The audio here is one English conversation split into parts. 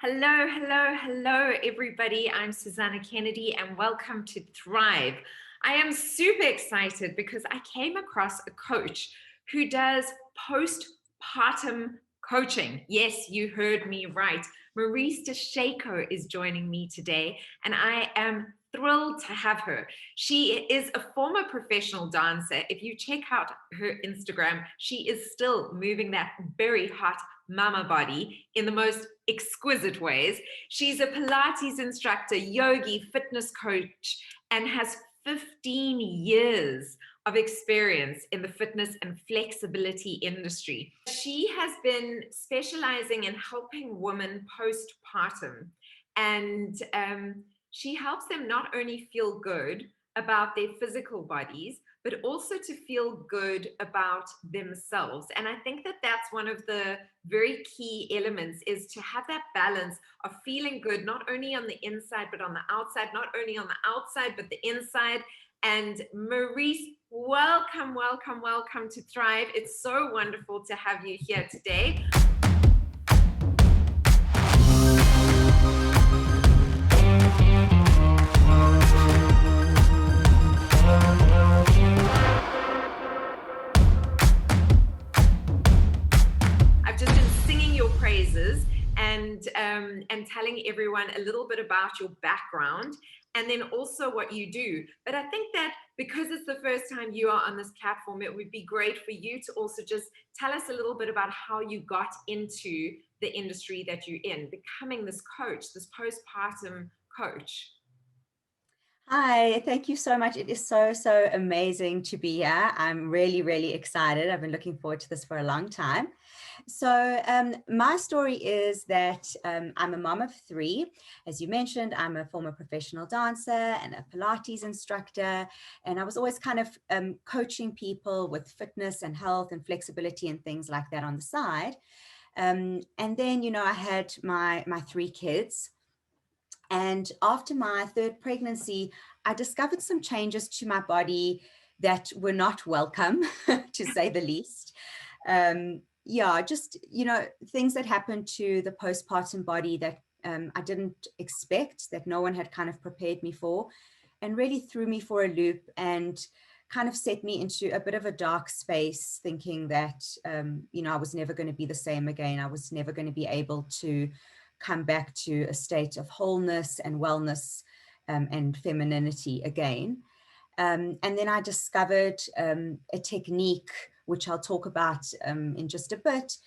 Hello, hello, hello, everybody. I'm Susanna Kennedy, and welcome to Thrive. I am super excited because I came across a coach who does postpartum coaching. Yes, you heard me right. Marise Dusheiko is joining me today, and I am thrilled to have her. She is a former professional dancer. If you check out her Instagram, she is still moving that very hot mama body in the most exquisite ways. She's a Pilates instructor, yogi, fitness coach, and has 15 years of experience in the fitness and flexibility industry. She has been specializing in helping women postpartum, and she helps them not only feel good about their physical bodies, but also to feel good about themselves. And I think that that's one of the very key elements, is to have that balance of feeling good, not only on the inside, but on the outside, not only on the outside, but the inside. And Maurice, welcome, welcome, welcome to Thrive. It's so wonderful to have you here today. I've just been singing your praises and telling everyone a little bit about your background and then also what you do. But I think that because it's the first time you are on this platform, it would be great for you to also just tell us a little bit about how you got into the industry that you're in, becoming this coach, this postpartum coach. Hi, thank you so much. It is so amazing to be here. I'm really excited. I've been looking forward to this for a long time. So my story is that I'm a mom of three. As you mentioned, I'm a former professional dancer and a Pilates instructor. And I was always kind of coaching people with fitness and health and flexibility and things like that on the side. And then, I had my three kids. And after my third pregnancy, I discovered some changes to my body that were not welcome, to say the least. Just, things that happened to the postpartum body that I didn't expect, that no one had kind of prepared me for, and really threw me for a loop and kind of set me into a bit of a dark space, thinking that, I was never going to be the same again. I was never going to be able to come back to a state of wholeness and wellness and femininity again. And then I discovered a technique, which I'll talk about in just a bit,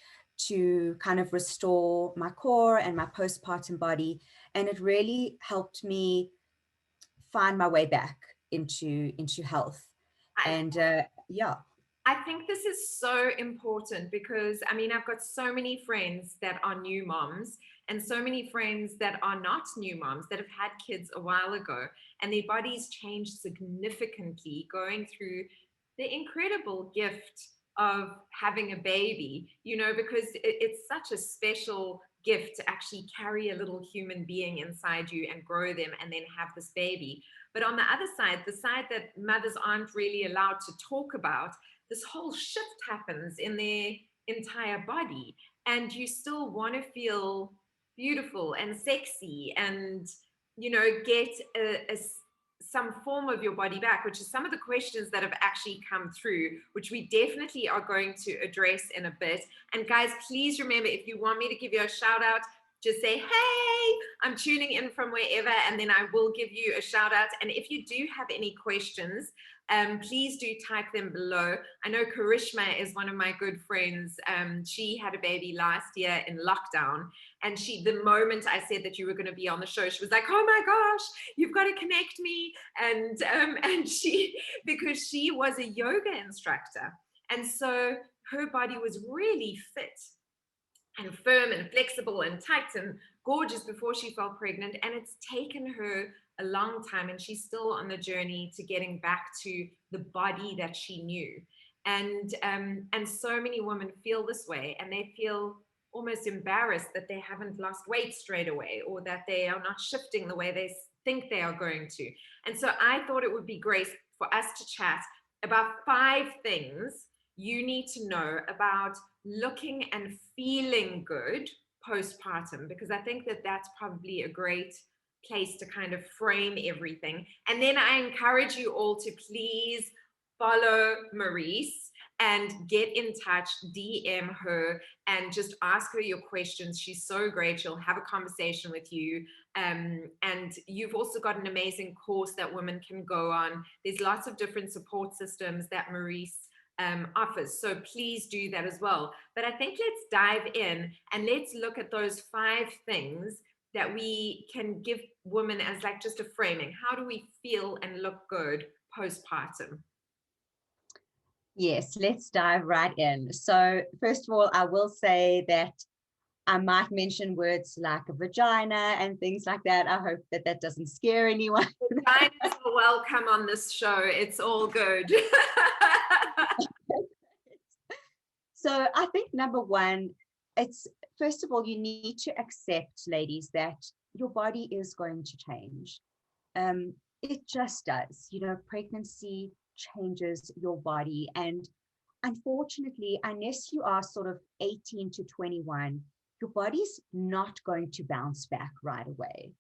to kind of restore my core and my postpartum body. And it really helped me find my way back into health. And I think this is so important because I've got so many friends that are new moms and so many friends that are not new moms that have had kids a while ago, and their bodies changed significantly going through the incredible gift of having a baby, because it's such a special gift to actually carry a little human being inside you and grow them and then have this baby. But on the other side, the side that mothers aren't really allowed to talk about, this whole shift happens in their entire body, and you still want to feel beautiful and sexy and get some form of your body back, which is some of the questions that have actually come through, which we definitely are going to address in a bit. And guys, please remember, if you want me to give you a shout out, just say, hey, I'm tuning in from wherever, and then I will give you a shout out. And if you do have any questions, please do type them below. I know Karishma is one of my good friends. She had a baby last year in lockdown. And the moment I said that you were going to be on the show, she was like, oh my gosh, you've got to connect me. And because she was a yoga instructor. And so her body was really fit and firm and flexible and tight and gorgeous before she fell pregnant. And it's taken her a long time, and she's still on the journey to getting back to the body that she knew. And so many women feel this way, and they feel almost embarrassed that they haven't lost weight straight away, or that they are not shifting the way they think they are going to. And so I thought it would be great for us to chat about 5 things you need to know about looking and feeling good postpartum, because I think that that's probably a great place to kind of frame everything. And then I encourage you all to please follow Maurice and get in touch, DM her, and just ask her your questions. She's so great. She'll have a conversation with you. And you've also got an amazing course that women can go on. There's lots of different support systems that Maurice offers. So please do that as well. But I think let's dive in and let's look at those 5 things that we can give women as like just a framing. How do we feel and look good postpartum? Yes, let's dive right in. So first of all, I will say that I might mention words like a vagina and things like that. I hope that that doesn't scare anyone. Vaginas are welcome on this show. It's all good. So I think number one, it's first of all, you need to accept, ladies, that your body is going to change. It just does. You know, pregnancy changes your body. And unfortunately, unless you are sort of 18 to 21, your body's not going to bounce back right away.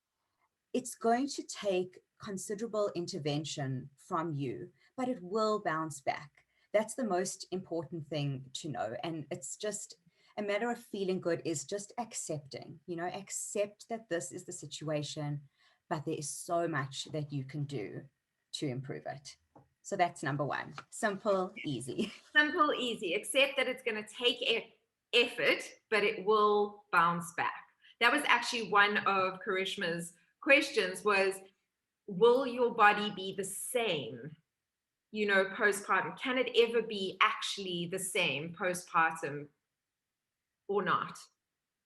It's going to take considerable intervention from you, but it will bounce back. That's the most important thing to know. And it's just a matter of feeling good, is just accepting, you know, accept that this is the situation, but there is so much that you can do to improve it. So that's number one. Simple, easy. Simple, easy. Accept that it's going to take effort, but it will bounce back. That was actually one of Karishma's questions was, will your body be the same, you know, postpartum? Can it ever be actually the same postpartum or not?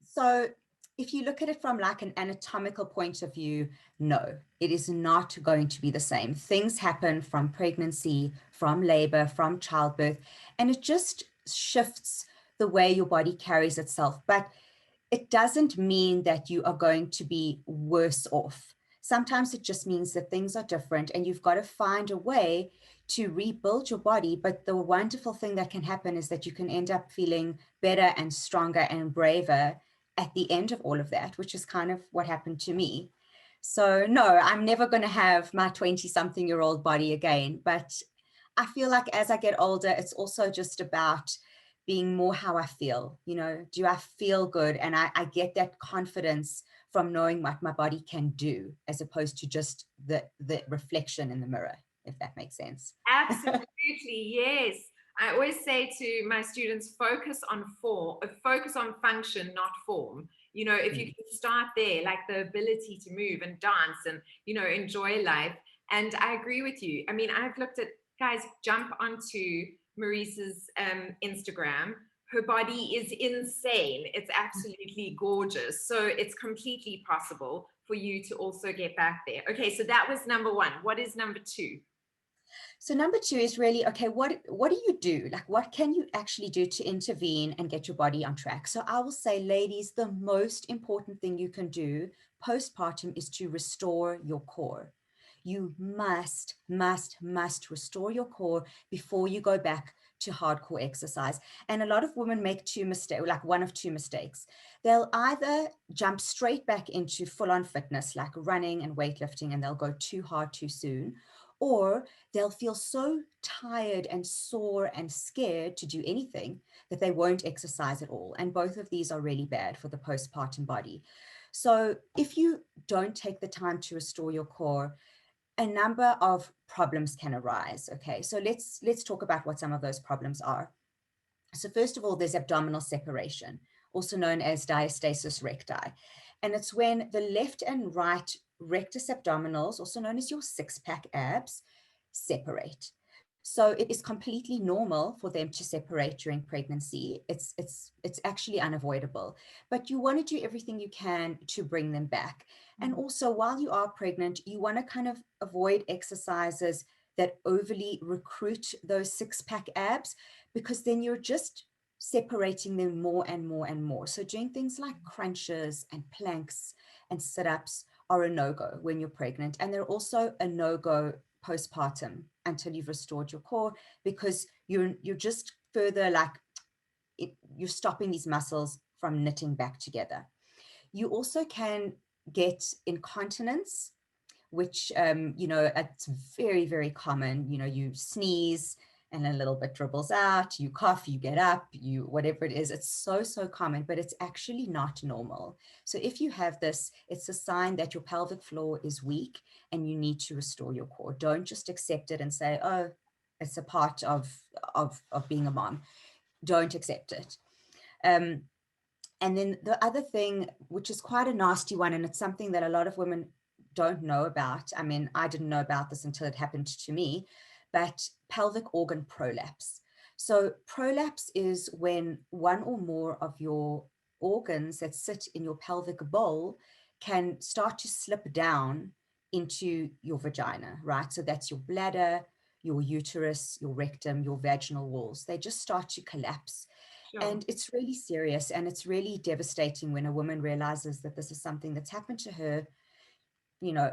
So if you look at it from like an anatomical point of view, no, it is not going to be the same. Things happen from pregnancy, from labor, from childbirth, and it just shifts the way your body carries itself. But it doesn't mean that you are going to be worse off. Sometimes it just means that things are different and you've got to find a way to rebuild your body. But the wonderful thing that can happen is that you can end up feeling better and stronger and braver at the end of all of that, which is kind of what happened to me. So no, I'm never going to have my 20-something-year-old body again. But I feel like as I get older, it's also just about being more how I feel. You know, do I feel good? And I get that confidence from knowing what my body can do, as opposed to just the reflection in the mirror, if that makes sense. Absolutely, yes. I always say to my students, focus on focus on function, not form. You know, if you can start there, like the ability to move and dance and, you know, enjoy life. And I agree with you. I mean, I've looked at, guys, jump onto Marise's Instagram. Her body is insane. It's absolutely gorgeous. So it's completely possible for you to also get back there. Okay, so that was number one. What is number two? So number two is really, okay, what do you do? Like, what can you actually do to intervene and get your body on track? So I will say, ladies, the most important thing you can do postpartum is to restore your core. You must restore your core before you go back to hardcore exercise. And a lot of women make like one of two mistakes. They'll either jump straight back into full-on fitness, like running and weightlifting, and they'll go too hard too soon, or they'll feel so tired and sore and scared to do anything that they won't exercise at all. And both of these are really bad for the postpartum body. So if you don't take the time to restore your core, a number of problems can arise. Okay, so let's talk about what some of those problems are. So first of all, there's abdominal separation, also known as diastasis recti. And it's when the left and right rectus abdominals, also known as your six-pack abs, separate. So it is completely normal for them to separate during pregnancy. It's actually unavoidable, but you want to do everything you can to bring them back. And also, while you are pregnant, you want to kind of avoid exercises that overly recruit those six-pack abs, because then you're just separating them more and more and more. So doing things like crunches and planks and sit-ups are a no-go when you're pregnant. And they're also a no-go postpartum until you've restored your core, because you're just further like you're stopping these muscles from knitting back together. You also can get incontinence, which, it's very, very common. You sneeze and a little bit dribbles out, you cough, you get up, whatever it is. It's so, so common, but it's actually not normal. So if you have this, it's a sign that your pelvic floor is weak and you need to restore your core. Don't just accept it and say, oh, it's a part of being a mom. Don't accept it. And then the other thing, which is quite a nasty one, and it's something that a lot of women don't know about. I mean, I didn't know about this until it happened to me, but pelvic organ prolapse. So prolapse is when one or more of your organs that sit in your pelvic bowl can start to slip down into your vagina, right? So that's your bladder, your uterus, your rectum, your vaginal walls. They just start to collapse. Sure. And it's really serious, and it's really devastating when a woman realizes that this is something that's happened to her,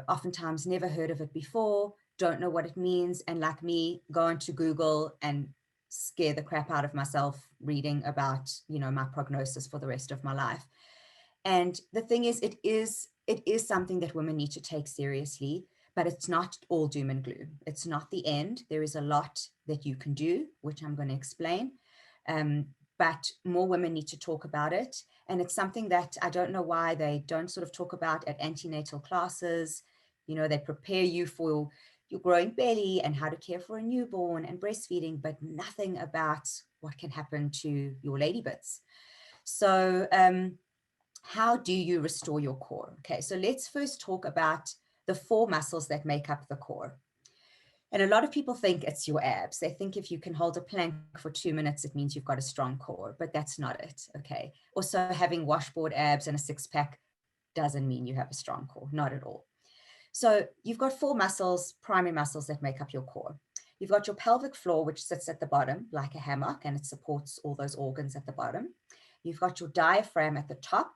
oftentimes never heard of it before, don't know what it means, and like me, go into Google and scare the crap out of myself reading about, my prognosis for the rest of my life. And the thing is, it is something that women need to take seriously, but it's not all doom and gloom. It's not the end. There is a lot that you can do, which I'm going to explain. But more women need to talk about it. And it's something that I don't know why they don't sort of talk about at antenatal classes. They prepare you for your growing belly and how to care for a newborn and breastfeeding, but nothing about what can happen to your lady bits. So how do you restore your core? Okay, so let's first talk about the 4 muscles that make up the core. And a lot of people think it's your abs. They think if you can hold a plank for 2 minutes, it means you've got a strong core, but that's not it. Okay. Also, having washboard abs and a 6-pack doesn't mean you have a strong core, not at all. So you've got 4 muscles, primary muscles that make up your core. You've got your pelvic floor, which sits at the bottom like a hammock, and it supports all those organs at the bottom. You've got your diaphragm at the top,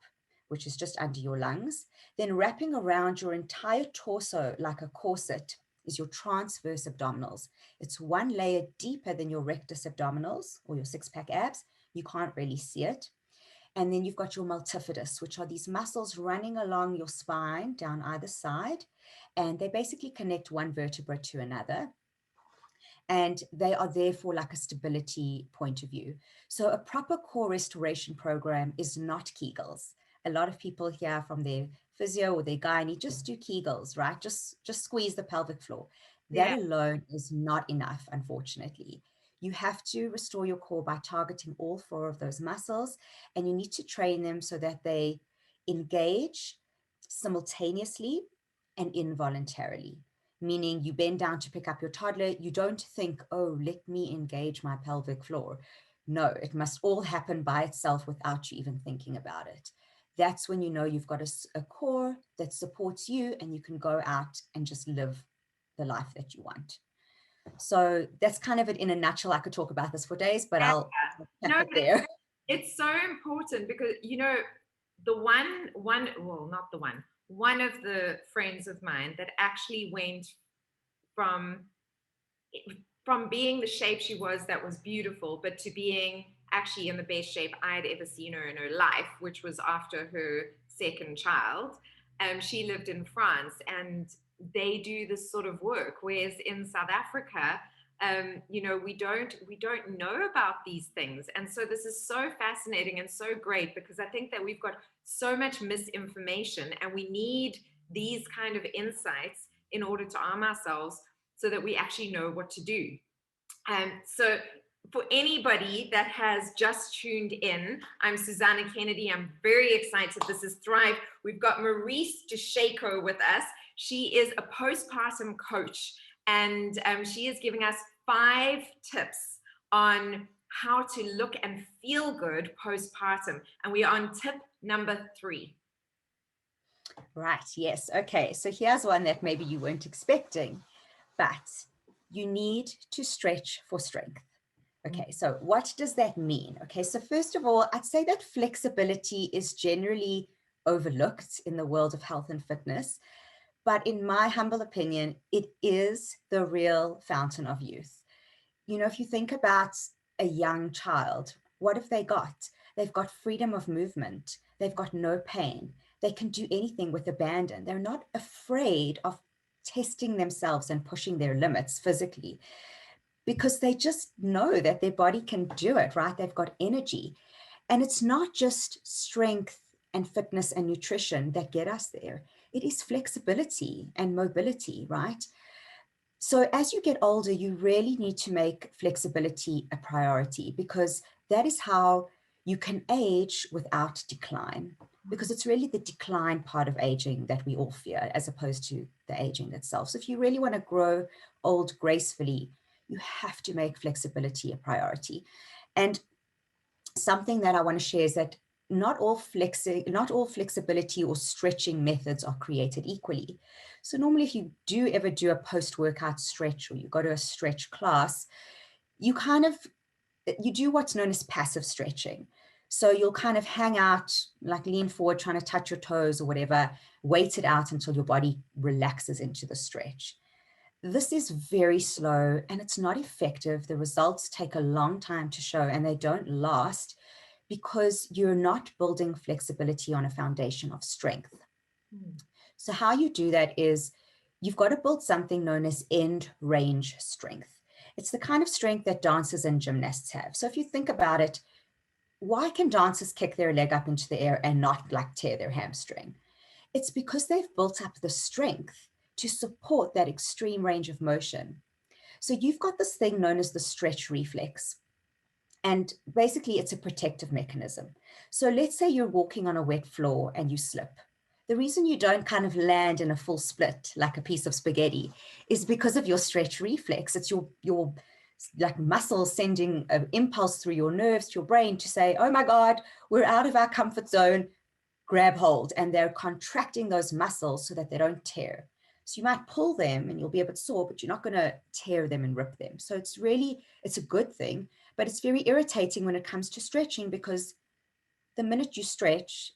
which is just under your lungs. Then wrapping around your entire torso like a corset is your transverse abdominals. It's one layer deeper than your rectus abdominals or your 6-pack abs. You can't really see it. And then you've got your multifidus, which are these muscles running along your spine down either side. And they basically connect one vertebra to another. And they are there for like a stability point of view. So a proper core restoration program is not Kegels. A lot of people hear from their physio or their gynae, just do Kegels, right? Just squeeze the pelvic floor. That Yeah. alone is not enough, unfortunately. You have to restore your core by targeting all 4 of those muscles, and you need to train them so that they engage simultaneously and involuntarily. Meaning you bend down to pick up your toddler, you don't think, oh, let me engage my pelvic floor. No, it must all happen by itself without you even thinking about it. That's when you know you've got a core that supports you and you can go out and just live the life that you want. So that's kind of it in a nutshell. I could talk about this for days, but Yeah. I'll cap No, it there. it's so important because the one well, not the one of the friends of mine that actually went from being the shape she was, that was beautiful, but to being actually in the best shape I'd ever seen her in her life, which was after her second child. She lived in France, and they do this sort of work, whereas in South Africa, we don't know about these things. And so this is so fascinating and so great, because I think that we've got so much misinformation, and we need these kind of insights in order to arm ourselves so that we actually know what to do. So for anybody that has just tuned in, I'm Susanna Kennedy. I'm very excited. This is Thrive. We've got Marise Dusheiko with us. She is a postpartum coach, and she is giving us 5 tips on how to look and feel good postpartum. And we are on tip number 3. Right. Yes. Okay. So here's one that maybe you weren't expecting, but you need to stretch for strength. Okay, so what does that mean? Okay, so first of all, I'd say that flexibility is generally overlooked in the world of health and fitness, but in my humble opinion, it is the real fountain of youth. If you think about a young child, what have they got? They've got freedom of movement. They've got no pain. they can do anything with abandon. They're not afraid of testing themselves and pushing their limits physically, because they just know that their body can do it, right? They've got energy. And it's not just strength and fitness and nutrition that get us there. It is flexibility and mobility, right? So as you get older, you really need to make flexibility a priority, because that is how you can age without decline, because it's really the decline part of aging that we all fear, as opposed to the aging itself. So if you really want to grow old gracefully, you have to make flexibility a priority. And something that I want to share is that not all flexibility or stretching methods are created equally. So normally if you do ever do a post-workout stretch, or you go to a stretch class, you do what's known as passive stretching. So you'll kind of hang out, like lean forward, trying to touch your toes or whatever, wait it out until your body relaxes into the stretch. This is very slow and it's not effective. The results take a long time to show and they don't last, because you're not building flexibility on a foundation of strength. So how you do that is you've got to build something known as end range strength. It's the kind of strength that dancers and gymnasts have. So if you think about it, why can dancers kick their leg up into the air and not like tear their hamstring? It's because they've built up the strength to support that extreme range of motion. So you've got this thing known as the stretch reflex. And basically it's a protective mechanism. So let's say you're walking on a wet floor and you slip. The reason you don't kind of land in a full split like a piece of spaghetti is because of your stretch reflex. It's your like muscles sending an impulse through your nerves to your brain to say, oh my God, we're out of our comfort zone, grab hold. And they're contracting those muscles so that they don't tear. So you might pull them and you'll be a bit sore, but you're not going to tear them and rip them. So it's a good thing, but it's very irritating when it comes to stretching, because the minute you stretch,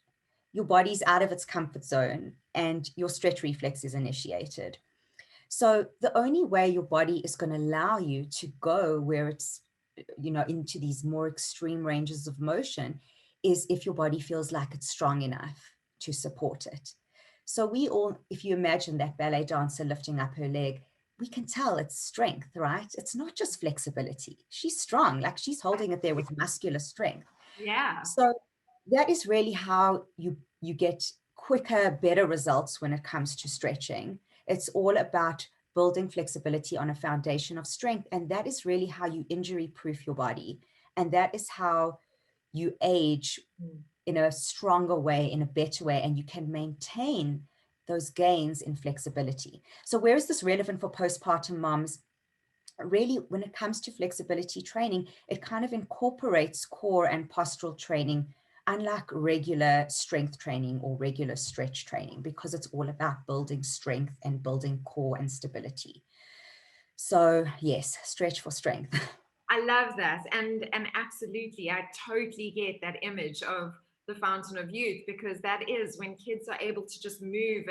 your body's out of its comfort zone and your stretch reflex is initiated. So the only way your body is going to allow you to go where it's, into these more extreme ranges of motion is if your body feels like it's strong enough to support it. So we all, if you imagine that ballet dancer lifting up her leg, we can tell it's strength, right? It's not just flexibility. She's strong, like she's holding it there with muscular strength. Yeah. So that is really how you get quicker, better results when it comes to stretching. It's all about building flexibility on a foundation of strength. And that is really how you injury-proof your body. And that is how you age in a stronger way, in a better way, and you can maintain those gains in flexibility. So where is this relevant for postpartum moms? Really, when it comes to flexibility training, it kind of incorporates core and postural training, unlike regular strength training or regular stretch training, because it's all about building strength and building core and stability. So yes, stretch for strength. I love that. And absolutely, I totally get that image of the fountain of youth, because that is when kids are able to just move.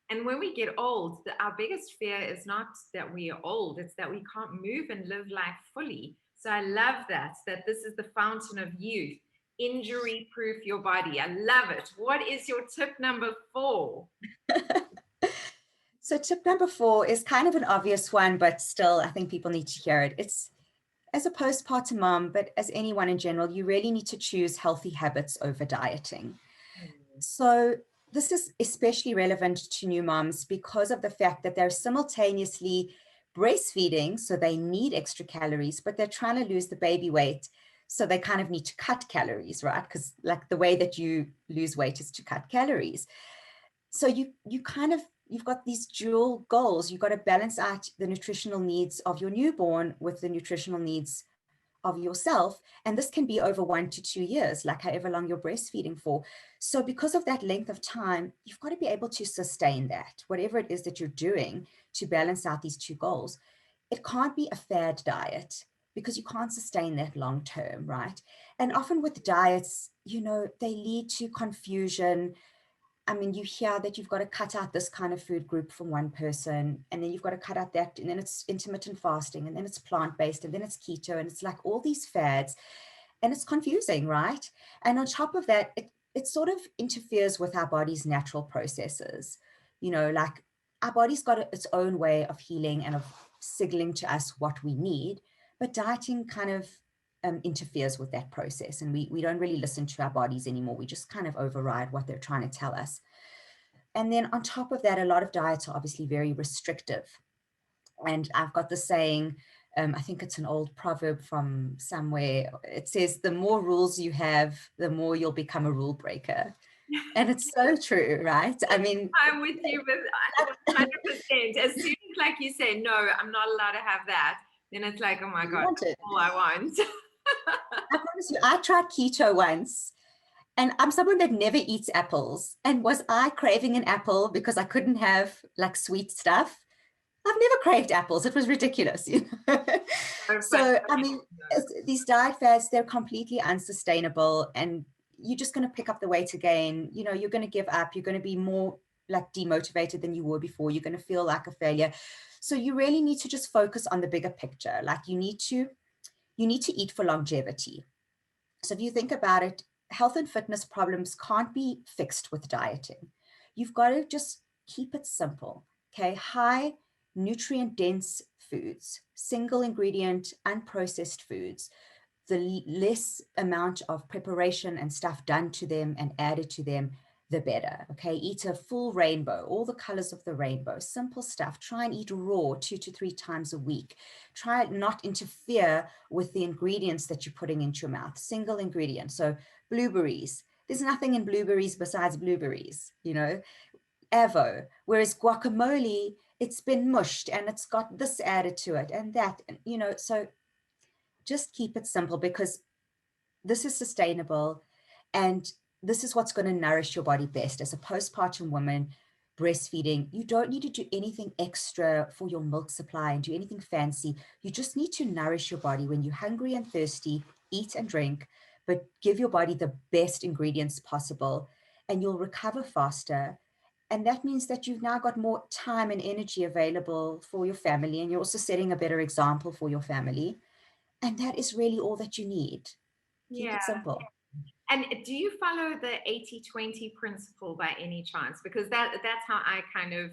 And when we get old, our biggest fear is not that we are old, it's that we can't move and live life fully. So I love that this is the fountain of youth. Injury proof your body. I love it. What is your tip number 4? So tip number 4 is kind of an obvious one, but still, I think people need to hear it. It's, as a postpartum mom, but as anyone in general, you really need to choose healthy habits over dieting. So this is especially relevant to new moms because of the fact that they're simultaneously breastfeeding, so they need extra calories, but they're trying to lose the baby weight. So they kind of need to cut calories, right? Because like the way that you lose weight is to cut calories. So you've got these dual goals. You've got to balance out the nutritional needs of your newborn with the nutritional needs of yourself. And this can be over 1 to 2 years, like however long you're breastfeeding for. So because of that length of time, you've got to be able to sustain that, whatever it is that you're doing to balance out these two goals. It can't be a fad diet, because you can't sustain that long term, right? And often with diets, they lead to confusion. I mean, you hear that you've got to cut out this kind of food group from one person, and then you've got to cut out that, and then it's intermittent fasting, and then it's plant-based, and then it's keto, and it's like all these fads, and it's confusing, right? And on top of that, it sort of interferes with our body's natural processes. Like our body's got its own way of healing and of signaling to us what we need, but dieting kind of interferes with that process, and we don't really listen to our bodies anymore. We just kind of override what they're trying to tell us. And then on top of that, a lot of diets are obviously very restrictive. And I've got the saying, I think it's an old proverb from somewhere. It says, the more rules you have, the more you'll become a rule breaker. And it's so true, right? I mean, I'm with you with 100%. As soon as, like you say, no, I'm not allowed to have that, then it's like, oh my God, that's all I want. I promise you, I tried keto once, and I'm someone that never eats apples. And was I craving an apple because I couldn't have like sweet stuff? I've never craved apples. It was ridiculous. So, I mean, these diet fads, they're completely unsustainable, and you're just going to pick up the weight again. You're going to give up. You're going to be more like demotivated than you were before. You're going to feel like a failure. So you really need to just focus on the bigger picture. Like you need to eat for longevity. So if you think about it, health and fitness problems can't be fixed with dieting. You've got to just keep it simple. Okay, high nutrient dense foods, single ingredient, unprocessed foods, the less amount of preparation and stuff done to them and added to them, the better. Okay, eat a full rainbow, all the colors of the rainbow, simple stuff. Try and eat raw 2 to 3 times a week. Try not interfere with the ingredients that you're putting into your mouth. Single ingredient. So blueberries, there's nothing in blueberries besides blueberries, avo, whereas guacamole, it's been mushed and it's got this added to it and that, so just keep it simple, because this is sustainable, and this is what's going to nourish your body best. As a postpartum woman breastfeeding, you don't need to do anything extra for your milk supply and do anything fancy. You just need to nourish your body. When you're hungry and thirsty, eat and drink, but give your body the best ingredients possible, and you'll recover faster. And that means that you've now got more time and energy available for your family, and you're also setting a better example for your family. And that is really all that you need. Keep Yeah. it simple. And do you follow the 80-20 principle by any chance? Because that's how I kind of,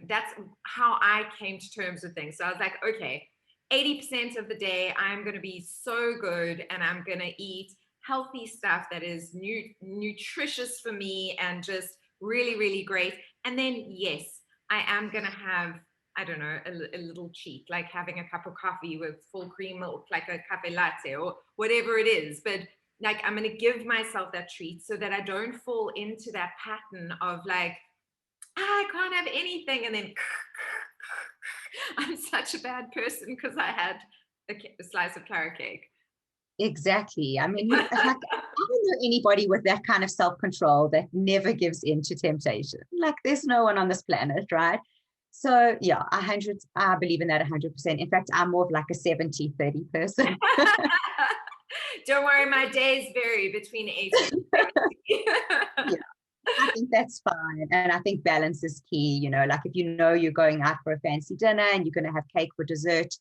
that's how I came to terms with things. So I was like, okay, 80% of the day, I'm going to be so good and I'm going to eat healthy stuff that is nutritious for me and just really, really great. And then, yes, I am going to have, I don't know, a little cheat, like having a cup of coffee with full cream milk, like a cafe latte or whatever it is. But like, I'm going to give myself that treat so that I don't fall into that pattern of like, I can't have anything. And then I'm such a bad person because I had a slice of carrot cake. Exactly. I mean, like, I don't know anybody with that kind of self-control that never gives in to temptation. Like, there's no one on this planet, right? So yeah, I believe in that 100%. In fact, I'm more of like a 70-30 person. Don't worry, my days vary between 80 and 70. Yeah, I think that's fine. And I think balance is key. Like if you're going out for a fancy dinner and you're going to have cake for dessert,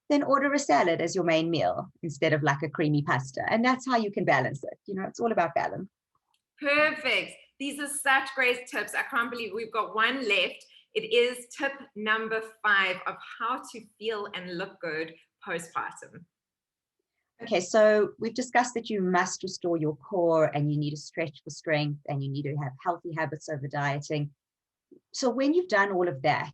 then order a salad as your main meal instead of like a creamy pasta. And that's how you can balance it. It's all about balance. Perfect. These are such great tips. I can't believe we've got one left. It is tip number 5 of how to feel and look good postpartum. Okay, so we've discussed that you must restore your core and you need to stretch for strength and you need to have healthy habits over dieting. So when you've done all of that,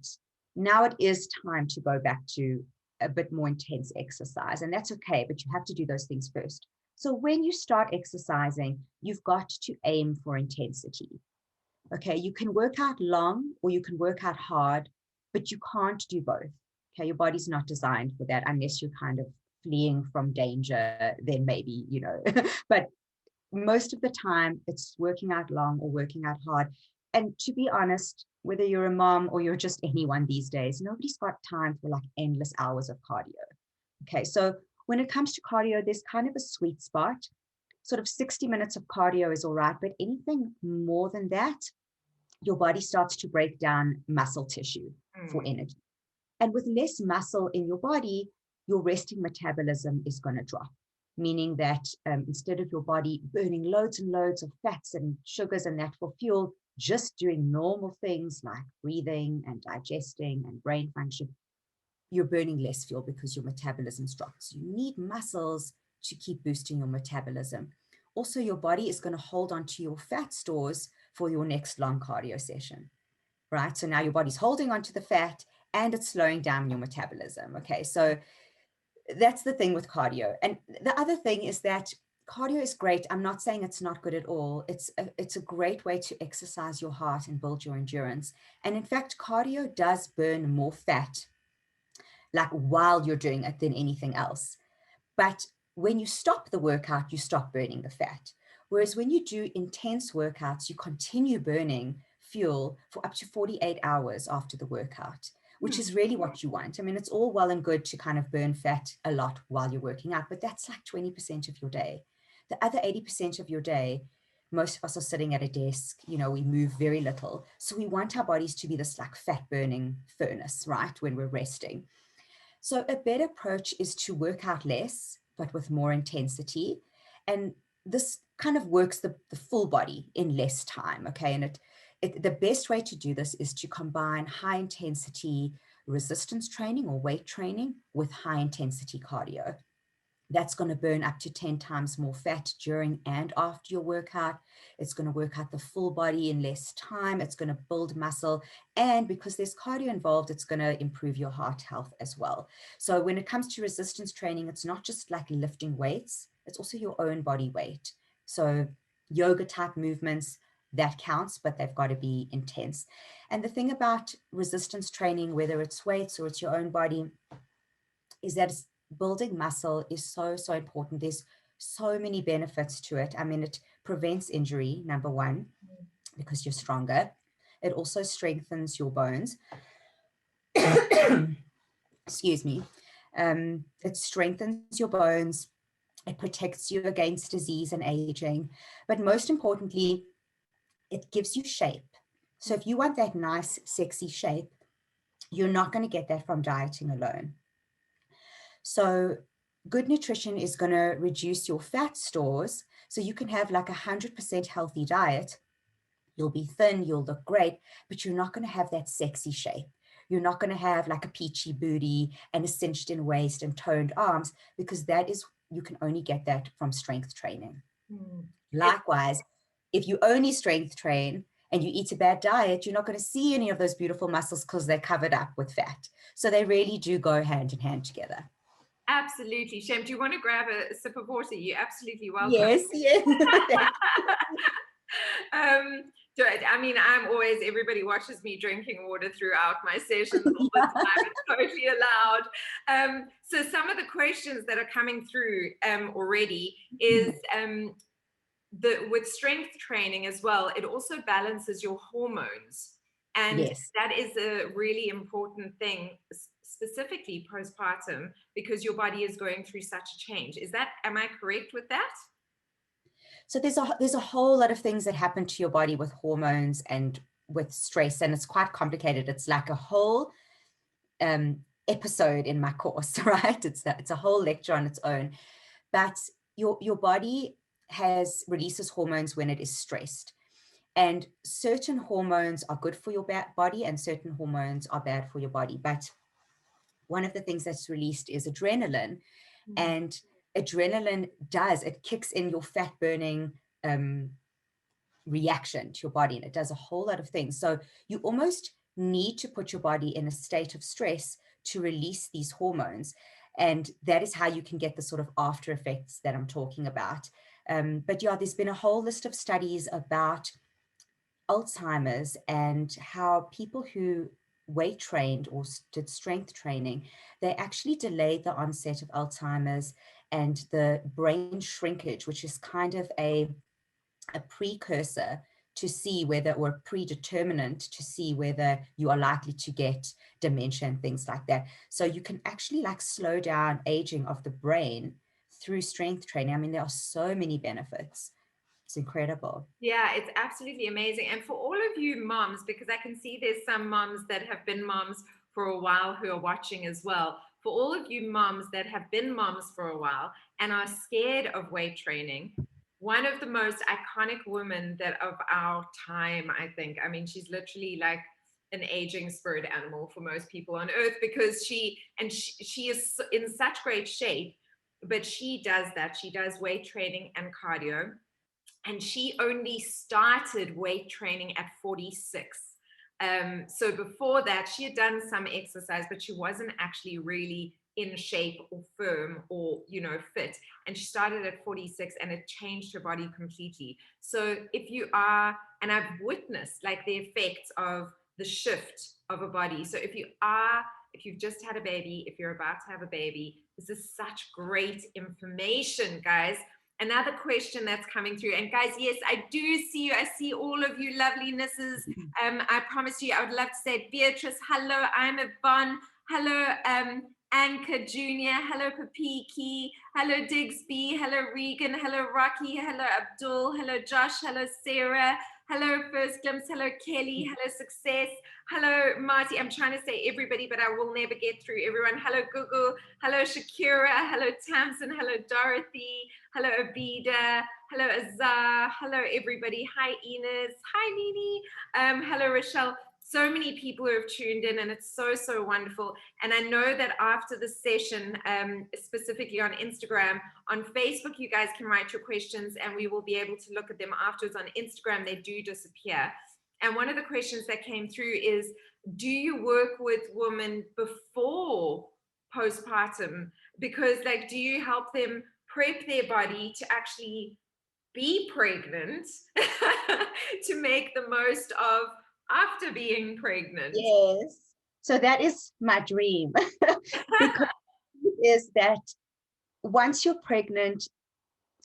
now it is time to go back to a bit more intense exercise. And that's okay, but you have to do those things first. So when you start exercising, you've got to aim for intensity. Okay, you can work out long or you can work out hard, but you can't do both. Okay, your body's not designed for that unless you're kind of fleeing from danger, then maybe, but most of the time it's working out long or working out hard. And to be honest, whether you're a mom or you're just anyone these days, nobody's got time for like endless hours of cardio. Okay, so when it comes to cardio, there's kind of a sweet spot. Sort of 60 minutes of cardio is all right, but anything more than that, your body starts to break down muscle tissue for energy. And with less muscle in your body, your resting metabolism is going to drop. meaning that instead of your body burning loads and loads of fats and sugars and that for fuel, just doing normal things like breathing and digesting and brain function, you're burning less fuel because your metabolism drops. You need muscles to keep boosting your metabolism. Also, your body is going to hold on to your fat stores for your next long cardio session, right? So now your body's holding on to the fat and it's slowing down your metabolism. Okay, so that's the thing with cardio. And the other thing is that cardio is great. I'm not saying it's not good at all. It's a great way to exercise your heart and build your endurance. And in fact, cardio does burn more fat, like while you're doing it, than anything else. But when you stop the workout, you stop burning the fat. Whereas when you do intense workouts, you continue burning fuel for up to 48 hours after the workout, which is really what you want. I mean, it's all well and good to kind of burn fat a lot while you're working out, but that's like 20% of your day. The other 80% of your day, most of us are sitting at a desk, we move very little. So we want our bodies to be this like fat burning furnace, right? When we're resting. So a better approach is to work out less, but with more intensity. And this kind of works the full body in less time, okay? And the best way to do this is to combine high intensity resistance training or weight training with high intensity cardio. That's going to burn up to 10 times more fat during and after your workout. It's going to work out the full body in less time. It's going to build muscle. And because there's cardio involved, it's going to improve your heart health as well. So when it comes to resistance training, it's not just like lifting weights, it's also your own body weight. So yoga type movements, that counts, but they've got to be intense. And the thing about resistance training, whether it's weights or it's your own body, is that building muscle is so, so important. There's so many benefits to it. I mean, it prevents injury, number one, because you're stronger. It also strengthens your bones. Excuse me. It strengthens your bones. It protects you against disease and aging. But most importantly, it gives you shape. So if you want that nice, sexy shape, you're not going to get that from dieting alone. So good nutrition is going to reduce your fat stores. So you can have like 100% healthy diet. You'll be thin, you'll look great, but you're not going to have that sexy shape. You're not going to have like a peachy booty and a cinched in waist and toned arms, because you can only get that from strength training. Likewise, if you only strength train and you eat a bad diet, you're not going to see any of those beautiful muscles because they're covered up with fat. So they really do go hand in hand together. Absolutely. Shem, do you want to grab a sip of water? You're absolutely welcome. Yes. I mean, everybody watches me drinking water throughout my sessions all the time. It's totally allowed. So some of the questions that are coming through already is with strength training as well, it also balances your hormones. And yes, that is a really important thing, specifically postpartum, because your body is going through such a change. Am I correct with that? So there's a whole lot of things that happen to your body with hormones and with stress, and it's quite complicated. It's like a whole episode in my course, right? It's a whole lecture on its own. But your body releases hormones when it is stressed. And certain hormones are good for your body and certain hormones are bad for your body. But one of the things that's released is adrenaline. And adrenaline it kicks in your fat burning reaction to your body, and it does a whole lot of things. So you almost need to put your body in a state of stress to release these hormones. And that is how you can get the sort of after effects that I'm talking about. But yeah, there's been a whole list of studies about Alzheimer's and how people who weight trained or did strength training, they actually delayed the onset of Alzheimer's and the brain shrinkage, which is kind of a precursor to see whether, or a predeterminant to see whether you are likely to get dementia and things like that. So you can actually like slow down aging of the brain through strength training. I mean, there are so many benefits. It's incredible. Yeah, it's absolutely amazing. And for all of you moms, because I can see there's some moms that have been moms for a while who are watching as well, for all of you moms that have been moms for a while and are scared of weight training, one of the most iconic women that of our time, I think. I mean, she's literally like an aging spirit animal for most people on earth, because she is in such great shape, but she does weight training and cardio, and she only started weight training at 46. So before that, she had done some exercise, but she wasn't actually really in shape or firm or, fit. And she started at 46, and it changed her body completely. So if you are, and I've witnessed like the effects of the shift of a body. So if you've just had a baby, if you're about to have a baby, this is such great information, guys. Another question that's coming through, and guys, yes, I do see you. I see all of you lovelynesses. I promise you, I would love to say, Beatrice, hello, I'm Yvonne. Hello, Anka Junior. Hello, Papiki. Hello, Digsby. Hello, Regan. Hello, Rocky. Hello, Abdul. Hello, Josh. Hello, Sarah. Hello, First Glimpse. Hello, Kelly. Hello, Success. Hello, Marty. I'm trying to say everybody, but I will never get through everyone. Hello, Gugu. Hello, Shakira. Hello, Tamsin. Hello, Dorothy. Hello, Abida. Hello, Azar. Hello, everybody. Hi, Ines. Hi, Nini. Hello, Rochelle. So many people who have tuned in, and it's so, so wonderful. And I know that after the session, specifically on Instagram, on Facebook, you guys can write your questions and we will be able to look at them afterwards. On Instagram, they do disappear. And one of the questions that came through is, do you work with women before postpartum? Because do you help them prep their body to actually be pregnant to make the most of after being pregnant? Yes. So that is my dream. Because is that once you're pregnant,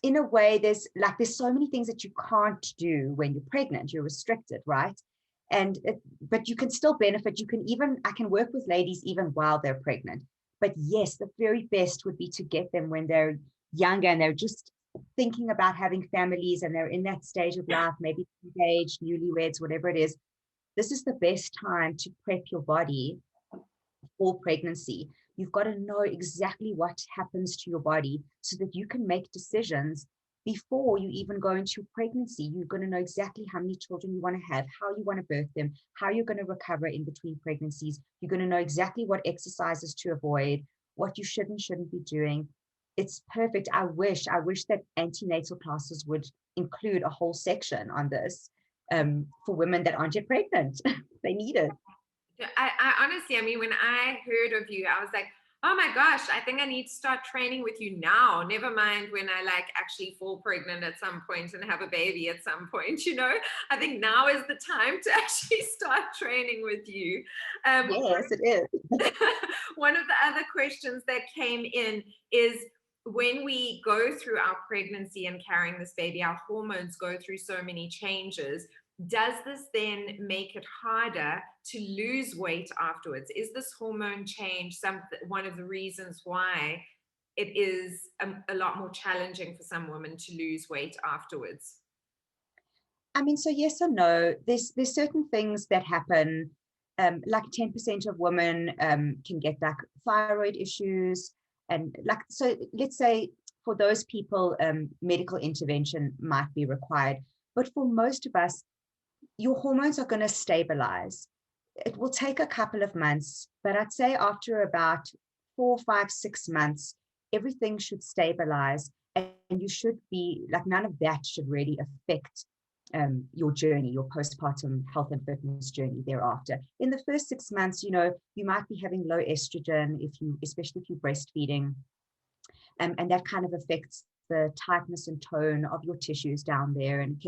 in a way, there's so many things that you can't do when you're pregnant. You're restricted, right? But you can still benefit. I can work with ladies even while they're pregnant. But yes, the very best would be to get them when they're younger and they're just thinking about having families and they're in that stage of life, maybe engaged, newlyweds, whatever it is. This is the best time to prep your body for pregnancy. You've got to know exactly what happens to your body so that you can make decisions before you even go into pregnancy. You're going to know exactly how many children you want to have, how you want to birth them, how you're going to recover in between pregnancies. You're going to know exactly what exercises to avoid, what you should and shouldn't be doing. It's perfect. I wish that antenatal classes would include a whole section on this. For women that aren't yet pregnant. They need it. I honestly, I mean, when I heard of you, I was like, oh my gosh, I think I need to start training with you now. Never mind when I actually fall pregnant at some point and have a baby at some point, I think now is the time to actually start training with you. Yes, it is. One of the other questions that came in is, when we go through our pregnancy and carrying this baby, our hormones go through so many changes. Does this then make it harder to lose weight afterwards? Is this hormone change one of the reasons why it is a lot more challenging for some women to lose weight afterwards? I mean, so yes or no. There's certain things that happen. Like 10% of women can get thyroid issues, and so let's say for those people, medical intervention might be required. But for most of us, your hormones are going to stabilize. It will take a couple of months, but I'd say after about 4, 5, 6 months, everything should stabilize, and you should be none of that should really affect your journey, your postpartum health and fitness journey thereafter. In the first 6 months, you might be having low estrogen, especially if you're breastfeeding, and that kind of affects the tightness and tone of your tissues down there, and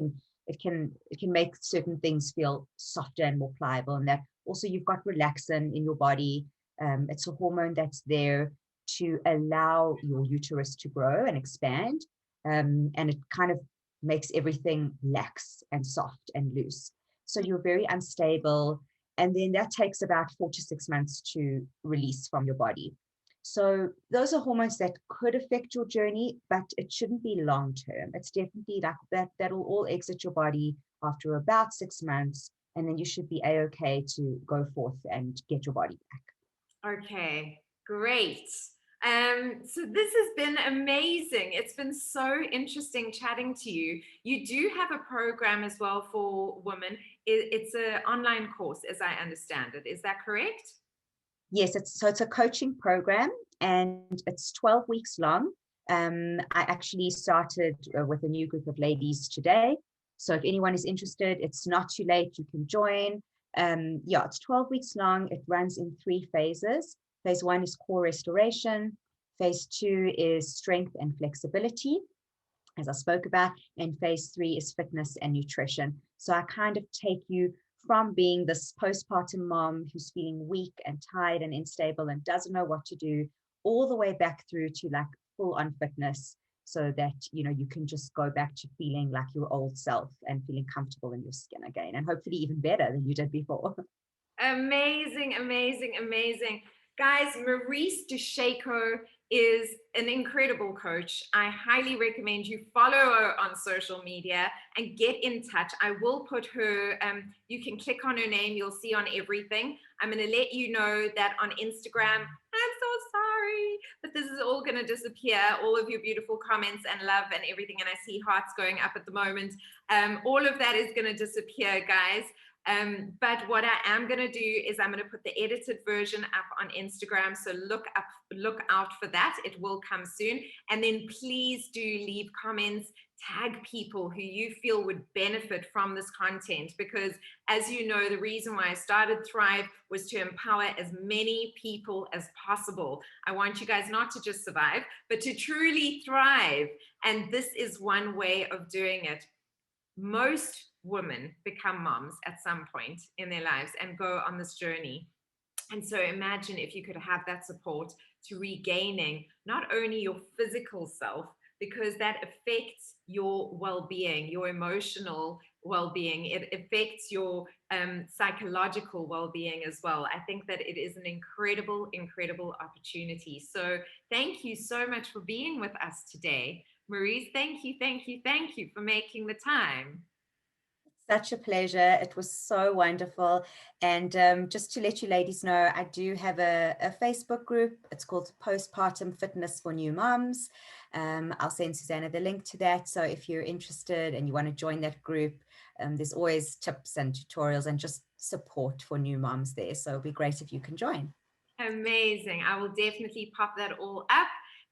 it can make certain things feel softer and more pliable. And that also, you've got relaxin in your body. It's a hormone that's there to allow your uterus to grow and expand, and it kind of makes everything lax and soft and loose. So you're very unstable, and then that takes about 4 to 6 months to release from your body. So those are hormones that could affect your journey, but it shouldn't be long term. It's definitely that'll all exit your body after about 6 months, and then you should be a-okay to go forth and get your body back. Okay. Great. So this has been amazing. It's been so interesting chatting to you. You do have a program as well for women. It's an online course, as I understand it. Is that correct? Yes, it's a coaching program, and it's 12 weeks long. I actually started with a new group of ladies today. So if anyone is interested, it's not too late. You can join. Yeah, it's 12 weeks long. It runs in 3 phases. Phase 1 is core restoration. Phase 2 is strength and flexibility, as I spoke about, and phase 3 is fitness and nutrition. So I kind of take you from being this postpartum mom who's feeling weak and tired and unstable and doesn't know what to do, all the way back through to like full on fitness, so that you can just go back to feeling like your old self and feeling comfortable in your skin again, and hopefully even better than you did before. Amazing, amazing, amazing. Guys, Marise Dusheiko is an incredible coach. I highly recommend you follow her on social media and get in touch. I will put her, you can click on her name, you'll see on everything. I'm going to let you know that on Instagram, I'm so sorry, but this is all going to disappear. All of your beautiful comments and love and everything. And I see hearts going up at the moment. All of that is going to disappear, guys. But what I am going to do is I'm going to put the edited version up on Instagram. So look out for that. It will come soon. And then please do leave comments, tag people who you feel would benefit from this content. Because as you know, the reason why I started Thrive was to empower as many people as possible. I want you guys not to just survive, but to truly thrive. And this is one way of doing it. Most women become moms at some point in their lives and go on this journey. And so imagine if you could have that support to regaining not only your physical self, because that affects your well-being, your emotional well-being, it affects your psychological well-being as well. I think that it is an incredible, incredible opportunity. So thank you so much for being with us today. Maurice, thank you, thank you, thank you for making the time. Such a pleasure. It was so wonderful. And just to let you ladies know, I do have a Facebook group. It's called Postpartum Fitness for New Moms. I'll send Susanna the link to that. So if you're interested and you want to join that group, there's always tips and tutorials and just support for new moms there. So it'll be great if you can join. Amazing. I will definitely pop that all up.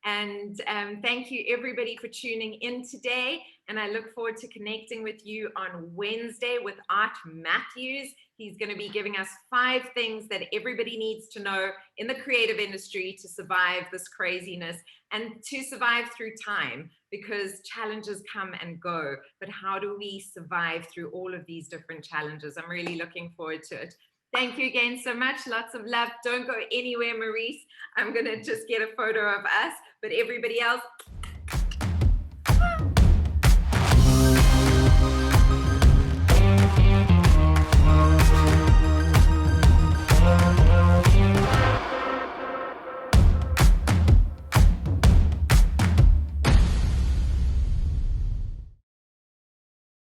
And thank you, everybody, for tuning in today. And I look forward to connecting with you on Wednesday with Art Matthews. He's going to be giving us 5 things that everybody needs to know in the creative industry to survive this craziness and to survive through time, because challenges come and go. But how do we survive through all of these different challenges? I'm really looking forward to it. Thank you again so much. Lots of love. Don't go anywhere, Maurice. I'm going to just get a photo of us. But everybody else,